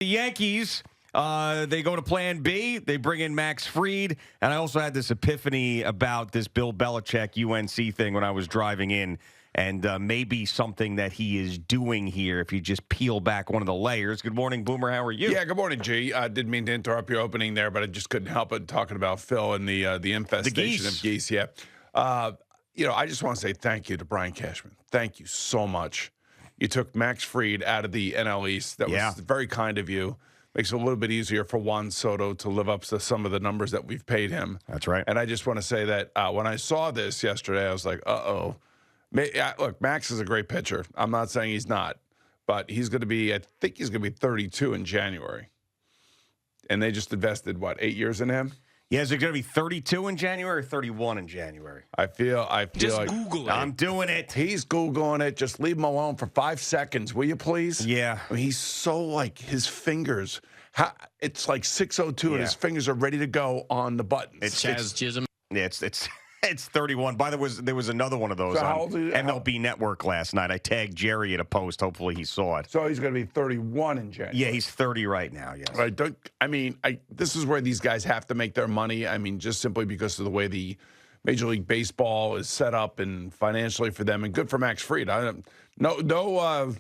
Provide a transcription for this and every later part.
The Yankees, they go to plan B. They bring in Max Fried. And I also had this epiphany about this Bill Belichick UNC thing when I was driving in. And maybe something that he is doing here if you just peel back one of the layers. Good morning, Boomer. How are you? Yeah, good morning, G. I didn't mean to interrupt your opening there, but I just couldn't help it talking about Phil and the infestation of geese. Yeah. I just want to say thank you to Brian Cashman. Thank you so much. You took Max Fried out of the NL East. That was very kind of you. Makes it a little bit easier for Juan Soto to live up to some of the numbers that we've paid him. That's right. And I just want to say that when I saw this yesterday, I was like, uh-oh. Look, Max is a great pitcher. I'm not saying he's not. But he's going to be, I think he's going to be 32 in January. And they just invested, 8 years in him? Yeah, is it going to be 32 in January or 31 in January? I feel just like Google it. I'm doing it. He's Googling it. Just leave him alone for 5 seconds, will you please? Yeah. I mean, he's so like his fingers. It's like 6:02 and his fingers are ready to go on the buttons. It's Chaz Chisholm. Yeah, it's 31. By the way, there was another one of those So how on old is he? MLB Network last night. I tagged Jerry in a post. Hopefully he saw it. So he's going to be 31 in January. Yeah, he's 30 right now, yes. This is where these guys have to make their money. I mean, just simply because of the way the Major League Baseball is set up and financially for them, and good for Max Fried. No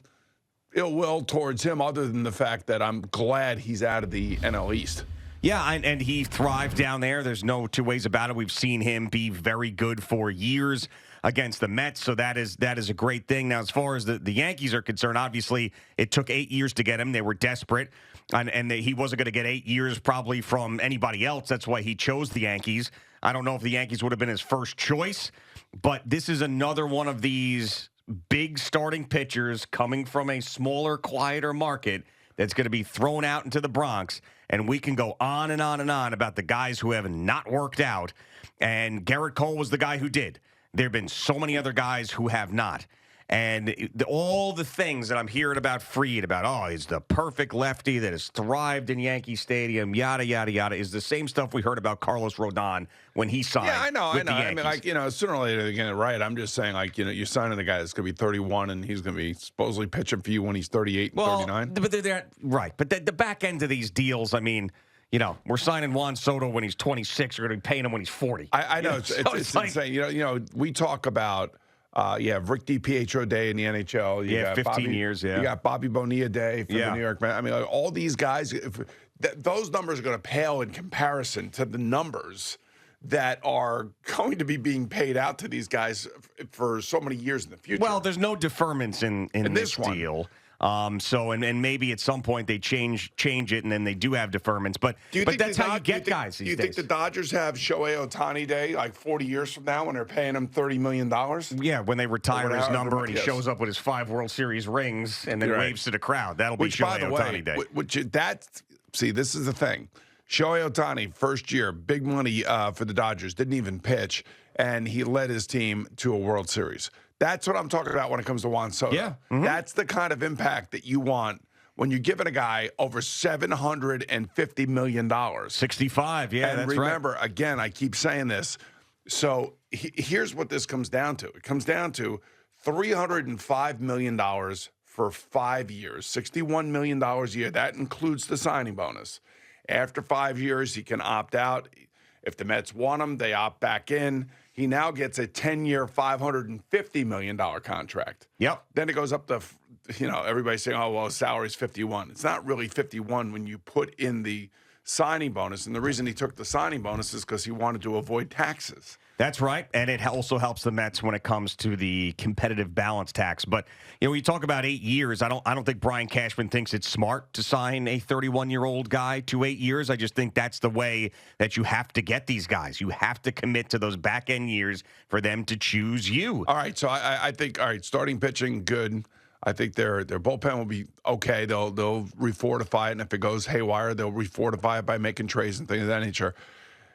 ill will towards him other than the fact that I'm glad he's out of the NL East. Yeah, and he thrived down there. There's no two ways about it. We've seen him be very good for years against the Mets, so that is a great thing. Now, as far as the Yankees are concerned, obviously it took 8 years to get him. They were desperate, and he wasn't going to get 8 years probably from anybody else. That's why he chose the Yankees. I don't know if the Yankees would have been his first choice, but this is another one of these big starting pitchers coming from a smaller, quieter market that's going to be thrown out into the Bronx. And we can go on and on and on about the guys who have not worked out. And Garrett Cole was the guy who did. There have been so many other guys who have not. And all the things that I'm hearing about Fried, he's the perfect lefty that has thrived in Yankee Stadium, yada, yada, yada, is the same stuff we heard about Carlos Rodon when he signed. Yeah, I know. The I mean, sooner or later they get it right. I'm just saying, you're signing a guy that's going to be 31 and he's going to be supposedly pitching for you when he's 38 and 39. But they're right. But the back end of these deals, I mean, we're signing Juan Soto when he's 26. We're going to be paying him when he's 40. I know. It's like, insane. We talk about Rick DiPietro Day in the NHL. You got 15 years, You got Bobby Bonilla Day for the New York Mets. I mean, all these guys, those numbers are going to pale in comparison to the numbers that are going to be being paid out to these guys for so many years in the future. Well, there's no deferments in this deal. And maybe at some point they change it, and then they do have deferments. But that's how you get guys these days. Do you think the Dodgers have Shohei Ohtani Day like 40 years from now when they're paying him $30 million? Yeah, when they retire his number and he shows up with his 5 World Series rings and then waves to the crowd. That'll be Shohei Ohtani Day. This is the thing. Shohei Ohtani, first year, big money for the Dodgers, didn't even pitch, and he led his team to a World Series. That's what I'm talking about when it comes to Juan Soto. Yeah. Mm-hmm. That's the kind of impact that you want when you're giving a guy over $750 million. 65, yeah, and remember, again, I keep saying this. So here's what this comes down to. It comes down to $305 million for 5 years, $61 million a year. That includes the signing bonus. After 5 years, he can opt out. If the Mets want him, they opt back in. He now gets a 10-year, $550 million contract. Yep. Then it goes up to, everybody's saying, oh, well, his salary's 51. It's not really 51 when you put in the signing bonus. And the reason he took the signing bonus is because he wanted to avoid taxes. That's right, and it also helps the Mets when it comes to the competitive balance tax. But when you talk about 8 years, I don't think Brian Cashman thinks it's smart to sign a 31-year-old guy to 8 years. I just think that's the way that you have to get these guys. You have to commit to those back end years for them to choose you. All right, so I think starting pitching good. I think their bullpen will be okay. They'll refortify it, and if it goes haywire, they'll refortify it by making trades and things of that nature.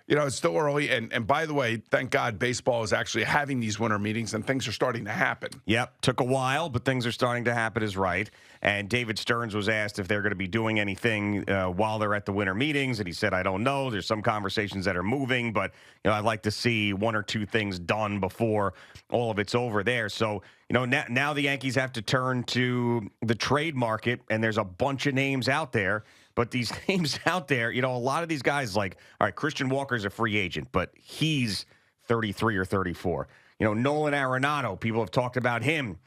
It's still early. And by the way, thank God baseball is actually having these winter meetings and things are starting to happen. Yep. Took a while, but things are starting to happen is right. And David Stearns was asked if they're going to be doing anything while they're at the winter meetings. And he said, I don't know. There's some conversations that are moving, but I'd like to see one or two things done before all of it's over there. So, now the Yankees have to turn to the trade market, and there's a bunch of names out there. But these names out there, a lot of these guys, like, all right, Christian Walker's a free agent, but he's 33 or 34. Nolan Arenado, people have talked about him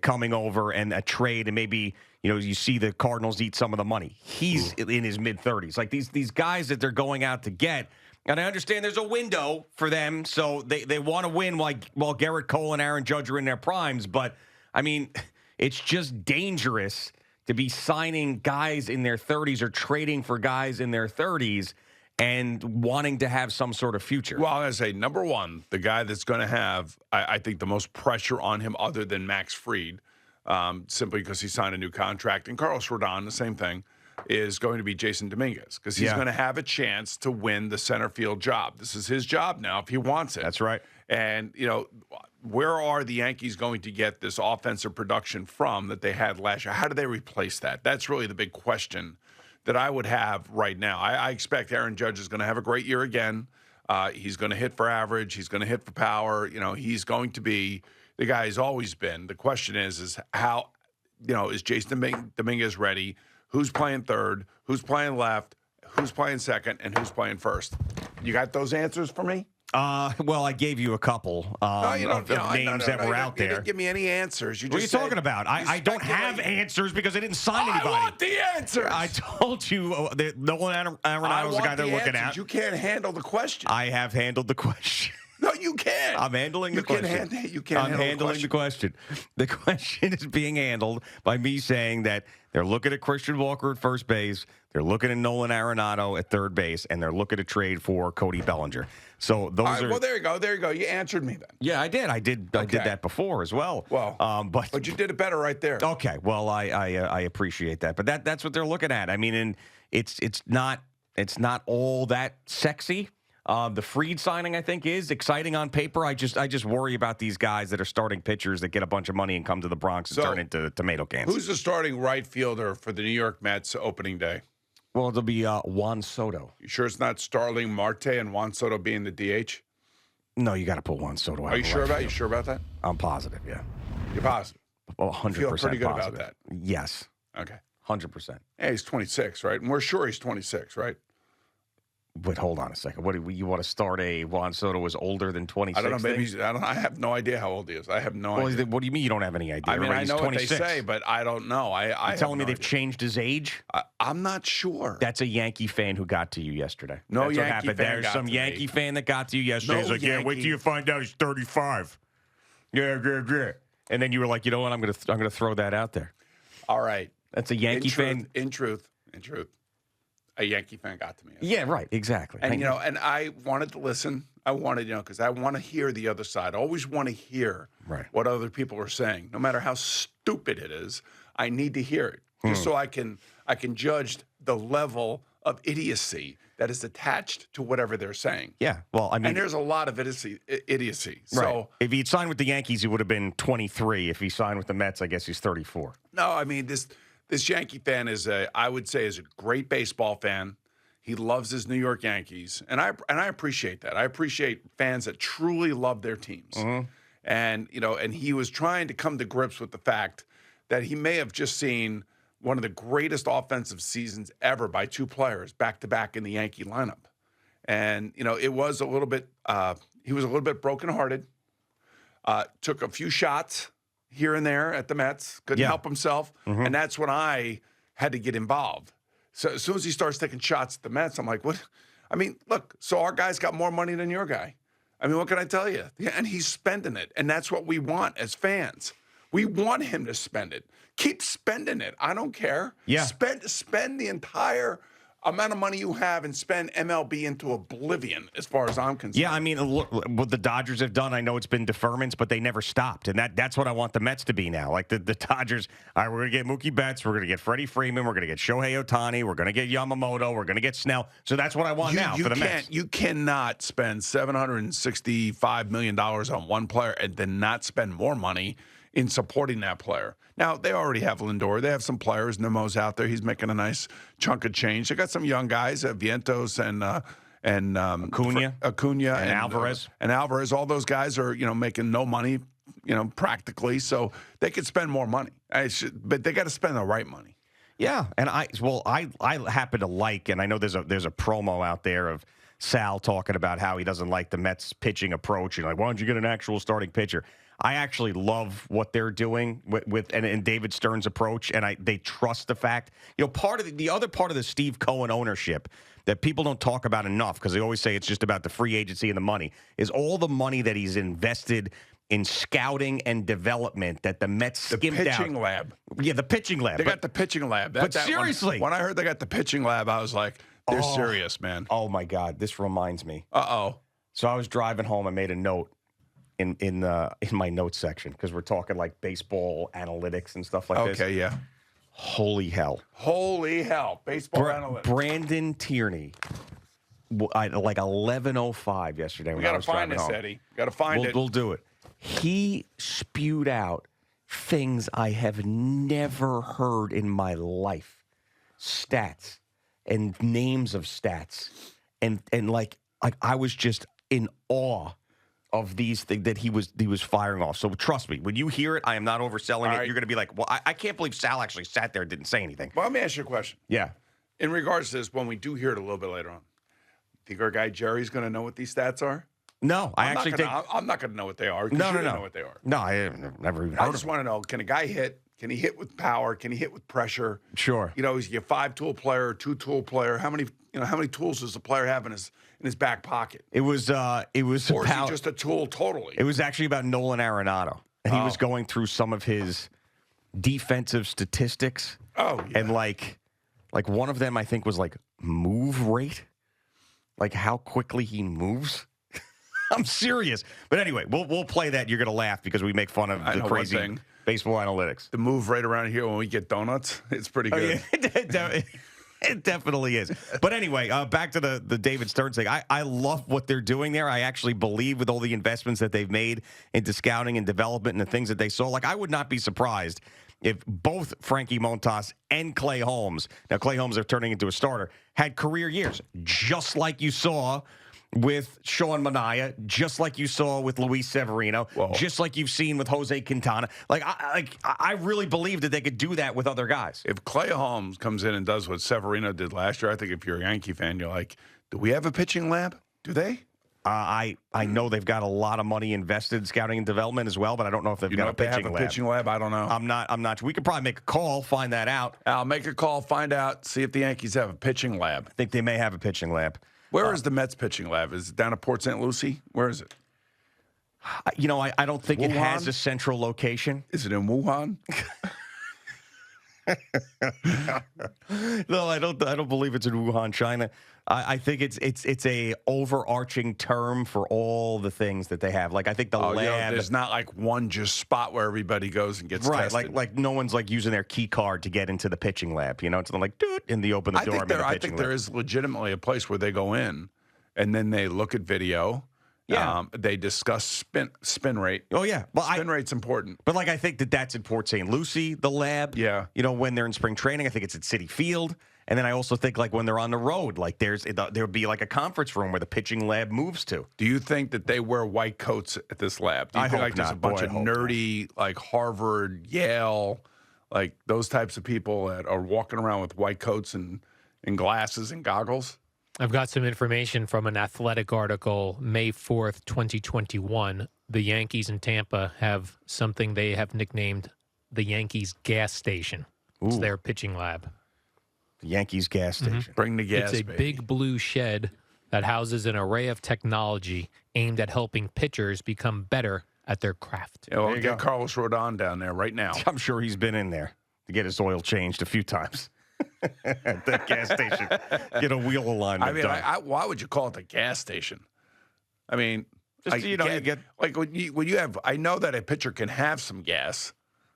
coming over and a trade, and maybe, you see the Cardinals eat some of the money. He's in his mid-30s. Like, these guys that they're going out to get, and I understand there's a window for them, so they want to win while Garrett Cole and Aaron Judge are in their primes. But, I mean, it's just dangerous to be signing guys in their 30s or trading for guys in their 30s and wanting to have some sort of future. Well, I'm going to say, number one, the guy that's going to have, I think, the most pressure on him other than Max Fried, simply because he signed a new contract, and Carlos Rodon, the same thing, is going to be Jason Dominguez, because he's going to have a chance to win the center field job. This is his job now if he wants it. That's right. And, where are the Yankees going to get this offensive production from that they had last year? How do they replace that? That's really the big question that I would have right now. I expect Aaron Judge is going to have a great year again. He's going to hit for average. He's going to hit for power. He's going to be the guy he's always been. The question is how, is Jason Dominguez ready? Who's playing third? Who's playing left? Who's playing second? And who's playing first? You got those answers for me? Well, I gave you a couple of names that were out there. You didn't give me any answers. What are you talking about? I don't have answers because I didn't sign anybody. I want the answers. I told you that Nolan Arenado is the guy they're looking at. You can't handle the question. I have handled the question. No, you can't. I'm handling the question. You can't I'm handling the question. The question is being handled by me saying that they're looking at Christian Walker at first base, they're looking at Nolan Arenado at third base, and they're looking to trade for Cody Bellinger. So those are. Well, there you go. There you go. You answered me then. Yeah, I did. I did that before as well. Well, but you did it better right there. Okay. Well, I appreciate that, but that's what they're looking at. I mean, and it's not all that sexy. The Fried signing, I think, is exciting on paper. I just worry about these guys that are starting pitchers that get a bunch of money and come to the Bronx and turn into tomato cans. Who's the starting right fielder for the New York Mets opening day? Well, it'll be Juan Soto. You sure it's not Starling Marte and Juan Soto being the DH? No, you got to put Juan Soto out. Are you sure about? You sure about that? I'm positive. Yeah. You're positive. Well, 100% feel pretty good positive. about that. Yes. Okay. 100%. Yeah, he's 26, right? And we're sure he's 26, right? But hold on a second. What do you want to start a Juan Soto is older than 26? I don't know. Maybe I have no idea how old he is. I have no idea. What do you mean you don't have any idea? I mean, I know 26. what they say, but I don't know. You're telling me they've changed his age? I'm not sure. That's a Yankee fan who got to you yesterday. No That's Yankee what happened. fan There's got some to Yankee me. fan that got to you yesterday. No He's like, yeah, wait till you find out he's 35. Yeah. And then you were like, you know what? I'm gonna throw that out there. All right. That's a Yankee fan. In truth. A Yankee fan got to me. Yeah, right. Exactly. And, and I wanted to listen. I wanted, because I want to hear the other side. I always want to hear what other people are saying. No matter how stupid it is, I need to hear it. Just so I can judge the level of idiocy that is attached to whatever they're saying. Yeah. Well, I mean. And there's a lot of idiocy. Right. So if he'd signed with the Yankees, he would have been 23. If he signed with the Mets, I guess he's 34. No, I mean, this Yankee fan I would say is a great baseball fan. He loves his New York Yankees, and I appreciate that. I appreciate fans that truly love their teams. Mm-hmm. And and he was trying to come to grips with the fact that he may have just seen one of the greatest offensive seasons ever by two players back to back in the Yankee lineup. And it was a little bit. He was a little bit brokenhearted. Took a few shots here and there at the Mets, couldn't help himself. Mm-hmm. And that's when I had to get involved. So as soon as he starts taking shots at the Mets, I'm like, what? I mean, look, so our guy's got more money than your guy. I mean, what can I tell you? Yeah, and he's spending it. And that's what we want as fans. We want him to spend it. Keep spending it. I don't care. Yeah. Spend the entire amount of money you have and spend MLB into oblivion, as far as I'm concerned. Yeah, I mean, look, what the Dodgers have done, I know it's been deferments, but they never stopped. And that's what I want the Mets to be now. Like the Dodgers, all right, we're going to get Mookie Betts, we're going to get Freddie Freeman, we're going to get Shohei Ohtani, we're going to get Yamamoto, we're going to get Snell. So that's what I want now for the Mets. You cannot spend $765 million on one player and then not spend more money in supporting that player. Now, they already have Lindor. They have some players. Nemo's out there. He's making a nice chunk of change. They got some young guys, Vientos and Acuna and Alvarez. And Alvarez, all those guys are, making no money, practically. So they could spend more money. But they got to spend the right money. Yeah, and I happen to like, and I know there's a promo out there of Sal talking about how he doesn't like the Mets pitching approach. Why don't you get an actual starting pitcher? I actually love what they're doing with David Stern's approach, and they trust the fact. Part of the other part of the Steve Cohen ownership that people don't talk about enough, because they always say it's just about the free agency and the money, is all the money that he's invested in scouting and development that the Mets skimmed out. The pitching lab. Yeah, the pitching lab. They got the pitching lab. But seriously. When I heard they got the pitching lab, I was like, they're serious, man. Oh, my God. This reminds me. Uh-oh. So I was driving home. I made a note in my notes section, because we're talking like baseball analytics and stuff like this. Okay, yeah. Holy hell. Baseball analytics. Brandon Tierney, like 11:05 yesterday. We got to find this, Eddie. Got to find it. We'll do it. He spewed out things I have never heard in my life. Stats and names of stats. And like I was just in awe of these things that he was firing off. So trust me, when you hear it, I am not overselling it. You're going to be like, well, I can't believe Sal actually sat there and didn't say anything. Well, let me ask you a question. Yeah. In regards to this, when we do hear it a little bit later on, think our guy Jerry's going to know what these stats are? No, I'm not going to know what they are. No. Know what they are. No, I have never even heard I just want to know, can a guy hit? Can he hit with power? Can he hit with pressure? Sure. Is he a 5-tool player, 2-tool player? How many tools does the player have in his back pocket? Or is he just a tool totally? It was actually about Nolan Arenado, and he was going through some of his defensive statistics. Oh, yeah. And like one of them, I think, was like move rate, like how quickly he moves. I'm serious. But anyway, we'll play that. You're gonna laugh because we make fun of the crazy baseball analytics. The move right around here when we get donuts, it's pretty good. Yeah. It definitely is. But anyway, back to the David Stern thing. I love what they're doing there. I actually believe with all the investments that they've made into scouting and development and the things that they saw. Like, I would not be surprised if both Frankie Montas and Clay Holmes, now Clay Holmes are turning into a starter, had career years, just like you saw with Sean Manaea, just like you saw with Luis Severino, just like you've seen with Jose Quintana. I really believe that they could do that with other guys. If Clay Holmes comes in and does what Severino did last year, I think if you're a Yankee fan, you're like, do we have a pitching lab? Do they? I know they've got a lot of money invested in scouting and development as well, but I don't know if they've got a pitching lab. They have a pitching lab? I don't know. I'm not. We could probably make a call, find that out. I'll make a call, find out, see if the Yankees have a pitching lab. I think they may have a pitching lab. Where is the Mets pitching lab? Is it down at Port St. Lucie? Where is it? I don't think it has a central location. Is it in Wuhan? No, I don't believe it's in Wuhan, China. I think it's a overarching term for all the things that they have. Like, I think the lab. There's not like one just spot where everybody goes and gets tested. Like no one's like using their key card to get into the pitching lab. It's like doot, and they open the door. I think there is legitimately a place where they go in, and then they look at video. Yeah. They discuss spin rate. Oh, yeah. Well, spin rate's important. But, I think that's in Port St. Lucie, the lab. Yeah. When they're in spring training, I think it's at Citi Field. And then I also think, when they're on the road, there'll be, a conference room where the pitching lab moves to. Do you think that they wear white coats at this lab? Do you think there's a bunch of nerdy, Harvard, Yale, those types of people that are walking around with white coats and glasses and goggles? I've got some information from an Athletic article, May 4th, 2021. The Yankees in Tampa have something they have nicknamed the Yankees gas station. It's their pitching lab. The Yankees gas station. Mm-hmm. Bring the gas, It's a big blue shed that houses an array of technology aimed at helping pitchers become better at their craft. Yeah, well, get Carlos Rodon down there right now. I'm sure he's been in there to get his oil changed a few times. At the gas station. Get a wheel alignment I mean, done. why would you call it a gas station? I mean, Just, you get like when you have. I know that a pitcher can have some gas,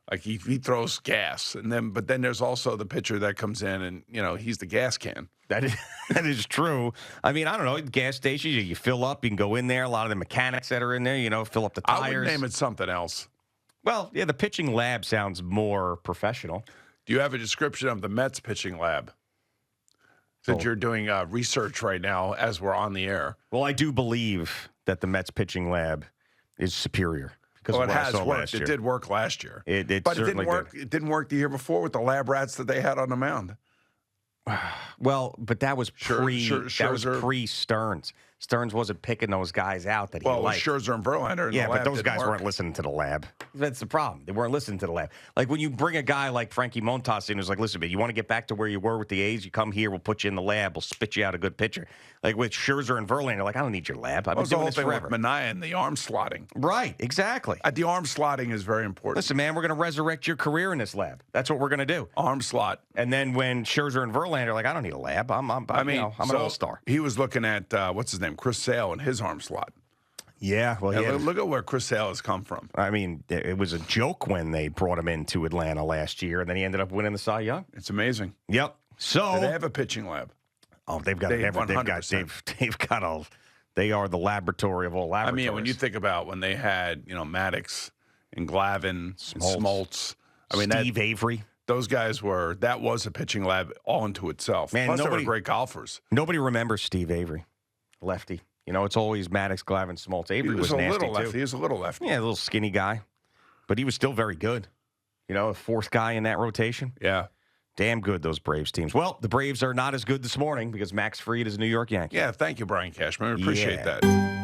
like he throws gas, but then there's also the pitcher that comes in and he's the gas can. that is true. I mean, I don't know. Gas stations, you fill up, you can go in there. A lot of the mechanics that are in there, fill up the tires. I would name it something else. Well, yeah, the pitching lab sounds more professional. Do you have a description of the Mets pitching lab? Since you're doing research right now as we're on the air. Well, I do believe that the Mets pitching lab is superior. Because it has worked. It did work last year. But it didn't work. It didn't work the year before with the lab rats that they had on the mound. Well, but that was Scherzer. pre-Stearns. Stearns wasn't picking those guys out that he liked. Well, Scherzer and Verlander. Yeah, but those guys weren't weren't listening to the lab. That's the problem. They weren't listening to the lab. Like when you bring a guy like Frankie Montas in who's like, listen, man, you want to get back to where you were with the A's? You come here, we'll put you in the lab, we'll spit you out a good pitcher. Like with Scherzer and Verlander, like, I don't need your lab. I've been doing this forever. With Manaea and the arm slotting. Right, exactly. The arm slotting is very important. Listen, man, we're going to resurrect your career in this lab. That's what we're going to do. Arm slot. And then when Scherzer and Verlander are like, I don't need a lab. I'm an all-star. He was looking at, what's his name, Chris Sale and his arm slot. Yeah, well, look at where Chris Sale has come from. I mean, it was a joke when they brought him into Atlanta last year, and then he ended up winning the Cy Young. It's amazing. Yep. So do they have a pitching lab? Oh, they've got they are the laboratory of all laboratories. I mean, when you think about when they had, Maddox and Glavine and Smoltz. I mean, Steve Avery. Those guys that was a pitching lab all into itself. Man, Plus, they were great golfers. Nobody remembers Steve Avery, lefty. It's always Maddox, Glavine, Smoltz. Avery was nasty, little lefty. too. He was a little lefty. Yeah, a little skinny guy. But he was still very good. A fourth guy in that rotation. Yeah. Damn good, those Braves teams. Well, the Braves are not as good this morning because Max Fried is a New York Yankee. Yeah, thank you, Brian Cashman. I appreciate that.